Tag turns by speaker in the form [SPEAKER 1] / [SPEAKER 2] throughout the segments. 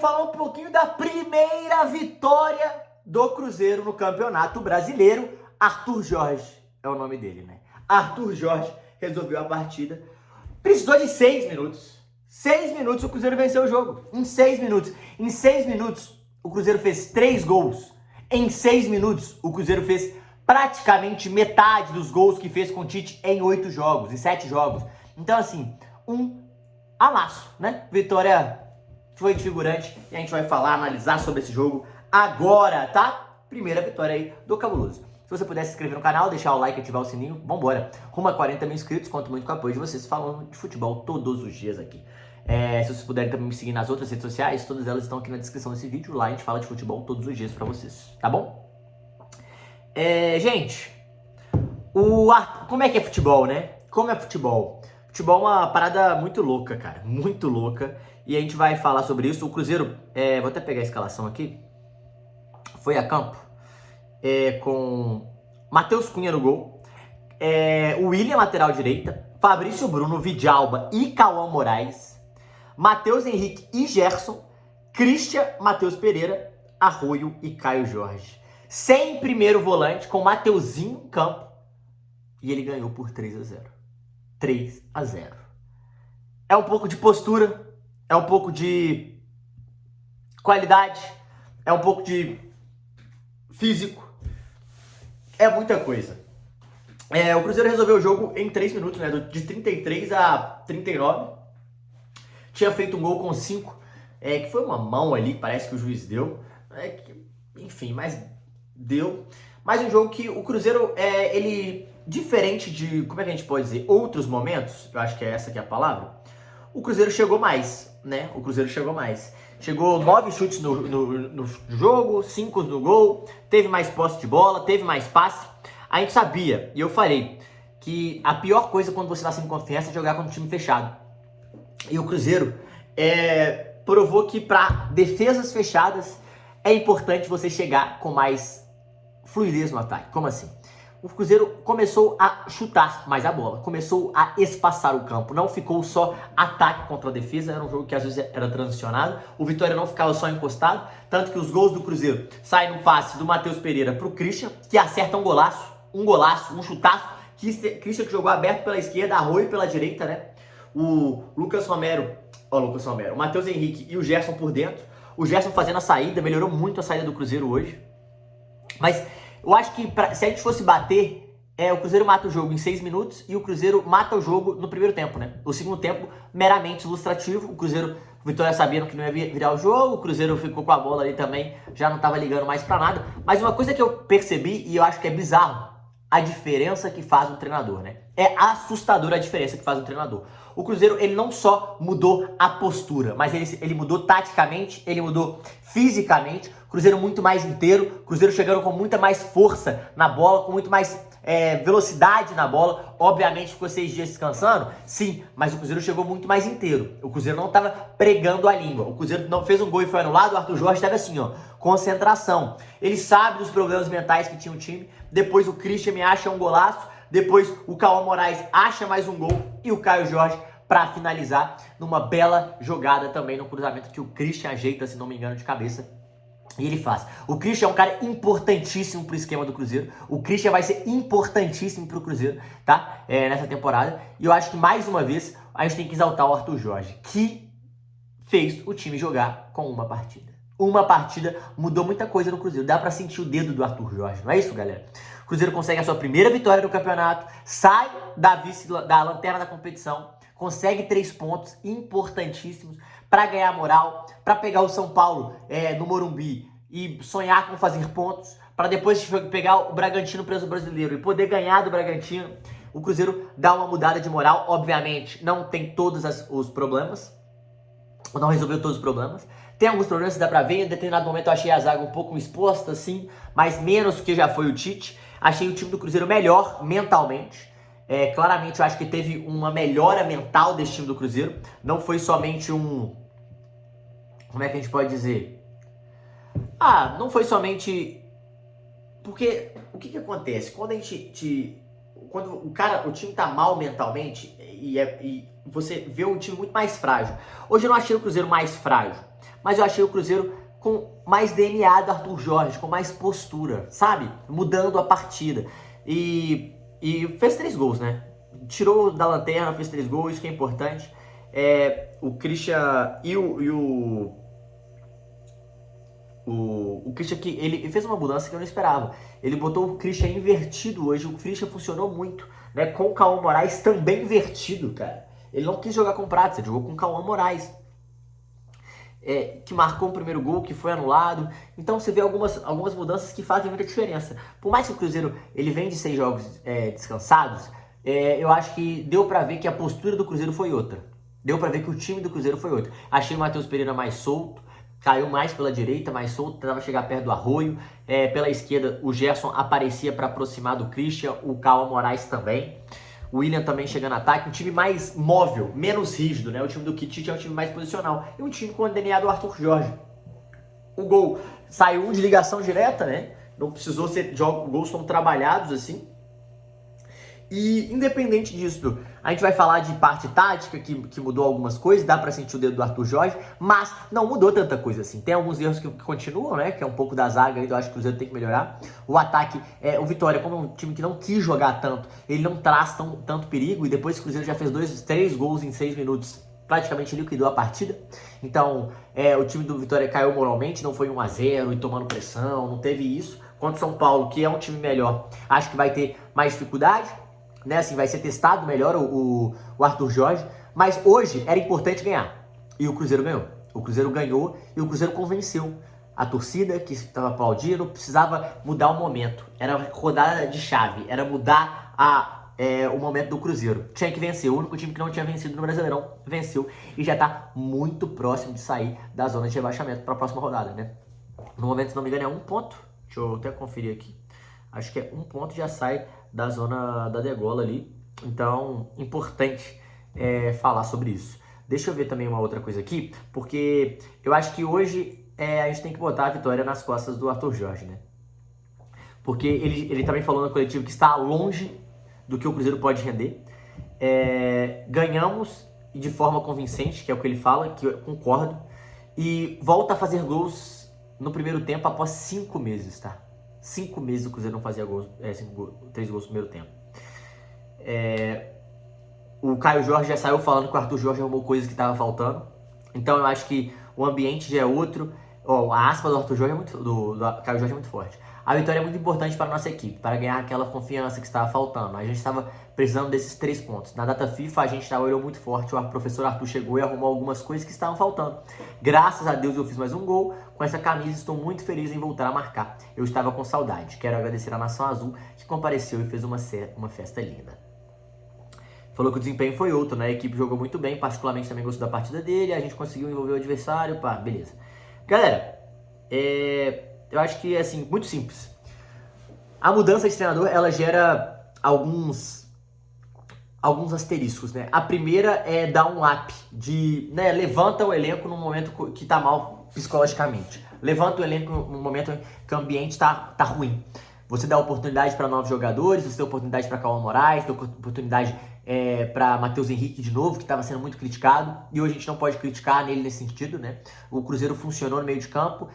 [SPEAKER 1] falar um pouquinho da primeira vitória do Cruzeiro no Campeonato Brasileiro. Arthur Jorge é o nome dele, né? Arthur Jorge resolveu a partida. Precisou de 6 minutos. 6 minutos o Cruzeiro venceu o jogo. Em 6 minutos. Em 6 minutos o Cruzeiro fez 3 gols. Em 6 minutos o Cruzeiro fez praticamente metade dos gols que fez com o Tite em 8 jogos, em 7 jogos. Então assim, um amasso, né? Vitória foi desfigurante e a gente vai falar, analisar sobre esse jogo agora, tá? Primeira vitória aí do Cabuloso. Se você puder se inscrever no canal, deixar o like e ativar o sininho, vambora. Rumo a 40 mil inscritos, conto muito com o apoio de vocês falando de futebol todos os dias aqui. Se vocês puderem também me seguir nas outras redes sociais, todas elas estão aqui na descrição desse vídeo. Lá a gente fala de futebol todos os dias pra vocês, tá bom? Gente, como é que é futebol, né? Como é futebol? Futebol é uma parada muito louca, cara, muito louca. E a gente vai falar sobre isso. O Cruzeiro, vou até pegar a escalação aqui, foi a campo com Matheus Cunha no gol, o William lateral direita, Fabrício Bruno, Vidalba e Cauã Moraes, Matheus Henrique e Gerson, Christian, Matheus Pereira, Arroio e Caio Jorge. Sem primeiro volante, com Mateuzinho em campo. E ele ganhou por 3-0. 3-0. É um pouco de postura, é um pouco de qualidade, é um pouco de físico, é muita coisa. O Cruzeiro resolveu o jogo em 3 minutos, né? De 33 a 39. Tinha feito um gol com 5, que foi uma mão ali, parece que o juiz deu. Enfim, mas deu. Mas um jogo que o Cruzeiro, ele, diferente de, como é que a gente pode dizer, outros momentos, eu acho que é essa que é a palavra, o Cruzeiro chegou mais, né? O Cruzeiro chegou mais. Chegou 9 chutes no jogo, 5 no gol, teve mais posse de bola, teve mais passe. A gente sabia, e eu falei, que a pior coisa quando você tá sem confiança é jogar com um time fechado. E o Cruzeiro provou que para defesas fechadas é importante você chegar com mais fluidez no ataque. Como assim? O Cruzeiro começou a chutar mais a bola, começou a espaçar o campo, não ficou só ataque contra a defesa, era um jogo que às vezes era transicionado, o Vitória não ficava só encostado, tanto que os gols do Cruzeiro saem no passe do Matheus Pereira pro Christian, que acerta um golaço, um chutaço, Christian que jogou aberto pela esquerda, Arroio pela direita, né? O Matheus Henrique e o Gerson por dentro, o Gerson fazendo a saída, melhorou muito a saída do Cruzeiro hoje, mas eu acho que se a gente fosse bater, o Cruzeiro mata o jogo em 6 minutos e o Cruzeiro mata o jogo no primeiro tempo, né? O segundo tempo, meramente ilustrativo. O Cruzeiro, o Vitória sabendo que não ia virar o jogo, o Cruzeiro ficou com a bola ali também, já não tava ligando mais pra nada. Mas uma coisa que eu percebi, e eu acho que é bizarro, a diferença que faz um treinador, né? É assustadora a diferença que faz um treinador. O Cruzeiro, ele não só mudou a postura, mas ele mudou taticamente, ele mudou fisicamente. Cruzeiro muito mais inteiro, Cruzeiro chegando com muita mais força na bola, com muito mais velocidade na bola. Obviamente ficou 6 dias descansando, sim, mas o Cruzeiro chegou muito mais inteiro. O Cruzeiro não estava pregando a língua. O Cruzeiro não fez um gol e foi anulado, o Arthur Jorge estava assim, ó, concentração. Ele sabe dos problemas mentais que tinha o time. Depois o Christian me acha um golaço, depois o Cauã Moraes acha mais um gol e o Caio Jorge para finalizar numa bela jogada também no cruzamento que o Christian ajeita, se não me engano, de cabeça. E ele faz. O Christian é um cara importantíssimo pro esquema do Cruzeiro. O Christian vai ser importantíssimo pro Cruzeiro, tá? Nessa temporada. E eu acho que, mais uma vez, a gente tem que exaltar o Arthur Jorge, que fez o time jogar com uma partida. Uma partida mudou muita coisa no Cruzeiro. Dá pra sentir o dedo do Arthur Jorge, não é isso, galera? O Cruzeiro consegue a sua primeira vitória no campeonato, sai da lanterna da competição, consegue 3 pontos importantíssimos para ganhar moral, para pegar o São Paulo no Morumbi e sonhar com fazer pontos, para depois pegar o Bragantino preso brasileiro e poder ganhar do Bragantino. O Cruzeiro dá uma mudada de moral, obviamente não tem todos os problemas, não resolveu todos os problemas. Tem alguns problemas que dá pra ver, em determinado momento eu achei a zaga um pouco exposta, assim, mas menos do que já foi o Tite. Achei o time do Cruzeiro melhor mentalmente. Claramente eu acho que teve uma melhora mental desse time do Cruzeiro. Não foi somente um... Como é que a gente pode dizer? Não foi somente... Porque o que acontece? Quando a gente... Quando o time tá mal mentalmente, e você vê um time muito mais frágil. Hoje eu não achei o Cruzeiro mais frágil, mas eu achei o Cruzeiro com mais DNA do Arthur Jorge, com mais postura, sabe? Mudando a partida. E fez 3 gols, né? Tirou da lanterna, fez 3 gols, isso que é importante. O Christian o Christian, que ele fez uma mudança que eu não esperava. Ele botou o Christian invertido hoje. O Christian funcionou muito, né? Com o Cauã Moraes também invertido, cara. Ele não quis jogar com o Prates, ele jogou com o Cauã Moraes. Que marcou o primeiro gol, que foi anulado. Então você vê algumas mudanças que fazem muita diferença. Por mais que o Cruzeiro ele vem de 6 jogos descansados, eu acho que deu pra ver que a postura do Cruzeiro foi outra. Deu pra ver que o time do Cruzeiro foi outro. Achei o Matheus Pereira mais solto, caiu mais pela direita, mais solto, tentava chegar perto do Arroio. Pela esquerda, o Gerson aparecia para aproximar do Christian, o Cauã Moraes também. O William também chegando no ataque, um time mais móvel, menos rígido, né? O time do Kitty é um time mais posicional. E um time com o DNA do Arthur Jorge. O gol saiu de ligação direta, né? Não precisou ser gols tão trabalhados assim. E independente disso, a gente vai falar de parte tática, que mudou algumas coisas, dá pra sentir o dedo do Arthur Jorge, mas não mudou tanta coisa assim. Tem alguns erros que continuam, né? Que é um pouco da zaga, então eu acho que o Cruzeiro tem que melhorar. O ataque, o Vitória, como é um time que não quis jogar tanto, ele não traz tanto perigo, e depois que o Cruzeiro já fez 3 gols em 6 minutos, praticamente liquidou a partida. Então, o time do Vitória caiu moralmente, não foi 1-0 e tomando pressão, não teve isso. Contra o São Paulo, que é um time melhor, acho que vai ter mais dificuldade, né? Assim, vai ser testado melhor o Arthur Jorge, mas hoje era importante ganhar, e o Cruzeiro ganhou. O Cruzeiro ganhou e o Cruzeiro convenceu a torcida que estava aplaudindo. Precisava mudar o momento, era rodada de chave, era mudar o momento do Cruzeiro. Tinha que vencer, o único time que não tinha vencido no Brasileirão venceu e já está muito próximo de sair da zona de rebaixamento para a próxima rodada, né? No momento, se não me engano, é 1 ponto, deixa eu até conferir aqui. Acho que é 1 ponto, já sai da zona da degola ali. Então, importante falar sobre isso. Deixa eu ver também uma outra coisa aqui, porque eu acho que hoje a gente tem que botar a vitória nas costas do Arthur Jorge, né? Porque ele também falou no coletivo que está longe do que o Cruzeiro pode render. Ganhamos de forma convincente, que é o que ele fala, que eu concordo. E volta a fazer gols no primeiro tempo após 5 meses, tá? 5 meses o Cruzeiro não fazia gols, 3 gols no primeiro tempo. O Caio Jorge já saiu falando que o Arthur Jorge arrumou coisas que estavam faltando. Então eu acho que o ambiente já é outro. A aspa do Arthur Jorge do Caio Jorge é muito forte. A vitória é muito importante para a nossa equipe, para ganhar aquela confiança que estava faltando. A gente estava precisando desses 3 pontos. Na data FIFA a gente trabalhou muito forte, o professor Arthur chegou e arrumou algumas coisas que estavam faltando. Graças a Deus eu fiz mais um gol. Com essa camisa estou muito feliz em voltar a marcar. Eu estava com saudade. Quero agradecer a Nação Azul que compareceu e fez uma festa linda. Falou que o desempenho foi outro, né? A equipe jogou muito bem, particularmente também gostou da partida dele, a gente conseguiu envolver o adversário, pá, beleza. Galera, eu acho que é assim, muito simples. A mudança de treinador, ela gera alguns asteriscos, né? A primeira é dar um up né, levanta o elenco no momento que tá mal psicologicamente. Levanta o elenco no momento que o ambiente tá ruim. Você dá oportunidade para novos jogadores, você dá oportunidade para Cauã Moraes, dá oportunidade para Matheus Henrique de novo, que estava sendo muito criticado, e hoje a gente não pode criticar nele nesse sentido, né? O Cruzeiro funcionou no meio de campo,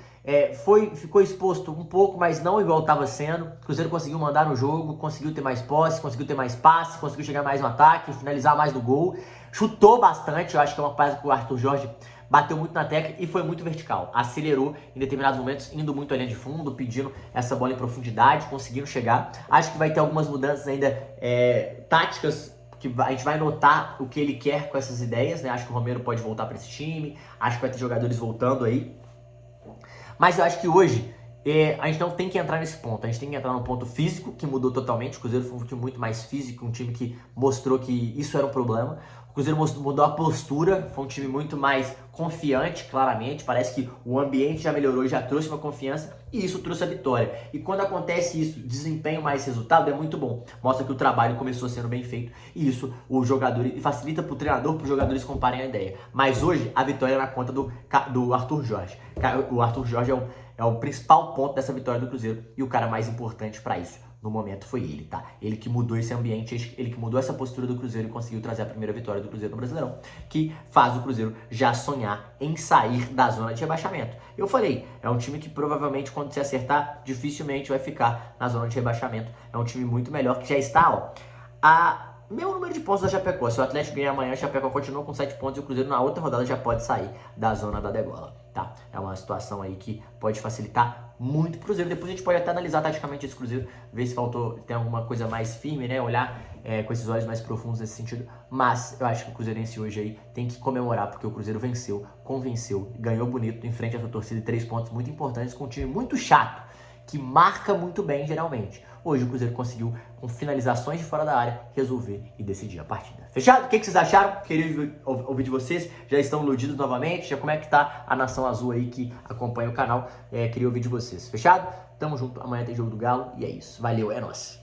[SPEAKER 1] ficou exposto um pouco, mas não igual estava sendo. O Cruzeiro conseguiu mandar no jogo, conseguiu ter mais posse, conseguiu ter mais passe, conseguiu chegar mais no ataque, finalizar mais no gol, chutou bastante. Eu acho que é uma coisa que o Arthur Jorge bateu muito na tecla e foi muito vertical. Acelerou em determinados momentos, indo muito à linha de fundo, pedindo essa bola em profundidade, conseguindo chegar. Acho que vai ter algumas mudanças ainda táticas, que a gente vai notar o que ele quer com essas ideias, né? Acho que o Romero pode voltar para esse time, acho que vai ter jogadores voltando aí. Mas eu acho que hoje a gente não tem que entrar nesse ponto, a gente tem que entrar no ponto físico, que mudou totalmente. O Cruzeiro foi um time muito mais físico, um time que mostrou que isso era um problema. O Cruzeiro mudou a postura, foi um time muito mais confiante, claramente. Parece que o ambiente já melhorou, já trouxe uma confiança e isso trouxe a vitória. E quando acontece isso, desempenho mais resultado, é muito bom. Mostra que o trabalho começou sendo bem feito e isso o jogador facilita para o treinador, para os jogadores comparem a ideia. Mas hoje a vitória é na conta do Arthur Jorge. O Arthur Jorge é o principal ponto dessa vitória do Cruzeiro e o cara mais importante para isso. no momento foi ele, tá? Ele que mudou esse ambiente, ele que mudou essa postura do Cruzeiro e conseguiu trazer a primeira vitória do Cruzeiro no Brasileirão, que faz o Cruzeiro já sonhar em sair da zona de rebaixamento. Eu falei, é um time que provavelmente quando se acertar, dificilmente vai ficar na zona de rebaixamento. É um time muito melhor que já está, ó, meu número de pontos da Chapecó. Se o Atlético ganhar amanhã, a Chapecó continua com 7 pontos e o Cruzeiro na outra rodada já pode sair da zona da degola, tá? É uma situação aí que pode facilitar muito o Cruzeiro. Depois a gente pode até analisar taticamente esse Cruzeiro, ver se tem alguma coisa mais firme, né? Olhar com esses olhos mais profundos nesse sentido. Mas eu acho que o Cruzeirense hoje aí tem que comemorar, porque o Cruzeiro venceu, convenceu, ganhou bonito em frente à sua torcida e 3 pontos muito importantes com um time muito chato, que marca muito bem geralmente. Hoje o Cruzeiro conseguiu, com finalizações de fora da área, resolver e decidir a partida. Fechado? O que vocês acharam? Queria ouvir de vocês. Já estão iludidos novamente? Já como é que tá a Nação Azul aí que acompanha o canal? Queria ouvir de vocês. Fechado? Tamo junto. Amanhã tem jogo do Galo e é isso. Valeu, é nóis.